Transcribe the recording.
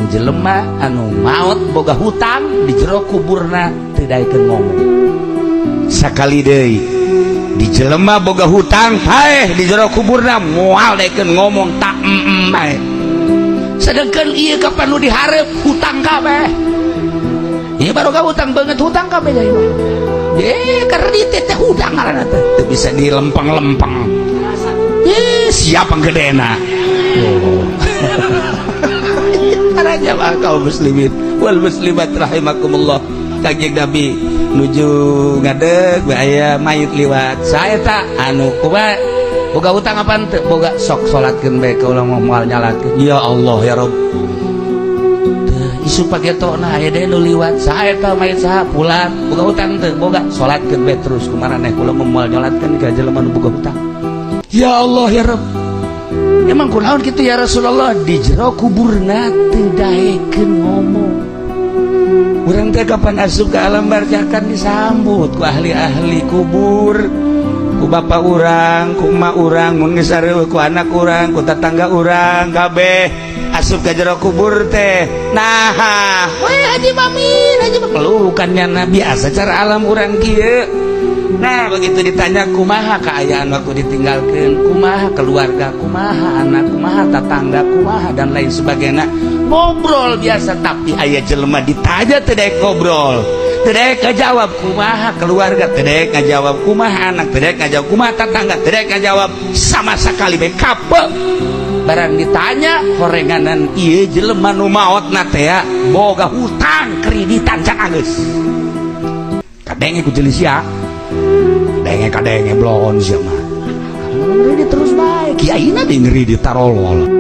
jelema anu maut boga hutang di jero kuburna teu daekeun ngomong. Sakali deui di jelema boga hutang paeh di jero kuburna moal daekeun ngomong tak bae. Sedengkeun ieu kapan nu dihareup hutang kabeh. Ieu baroga hutang banget hutang kabeh deui. Kredit teh hutang ngaranna teh bisa dilempeng-lempeng. Siapa yang gedena? Caranya mah kaum muslimin wal muslimat rahimakumullah. Kanjeng Nabi nuju ngadeg aya mayit liwat. Saya tak anu kumaha boga utang apaan teu? Boga sok salatkeun bae ka ulah moal nyalatkeun. Ya Allah ya Rabb. Isu pagetona aya deui nu liwat. Saya tak mayit saha pulat boga utang teu? Boga salatkeun bae terus kumaraneh kula moal nyalatkeun ka jelema nu boga utang. Ya Allah ya Rabb. Emang kunaon kitu ya Rasulullah? Di jero kuburna teu daekeun ngomong. Urang teh kapan asup ka alam barzakhan disambut ku ahli-ahli kubur, ku bapak urang, ku emak urang, mun geus sareueuh ku anak urang, ku tetangga urang kabeh asup ka jero kubur teh. Nah, we Haji Mamin, pelukannya Nabi asa cara alam urang kieu. Nah begitu ditanya kumaha keayaan waktu ditinggalkan, kumaha keluarga, kumaha anak, kumaha tetangga, kumaha dan lain sebagainya, ngobrol biasa. Tapi aya jelema ditanya tedek ngobrol, tedek ngajawab kumaha keluarga, tedek ngajawab kumaha anak, tedek ngajawab kumaha tetangga, tedek ngajawab sama sekali bae kapek. Barang ditanya horenganan ieu jelema nu maotna teh boga hutang kreditan can geus kadenge ku jeuli sia kadenge blon sia mah ngeri terus bae kiaina di ngeri di tarolol.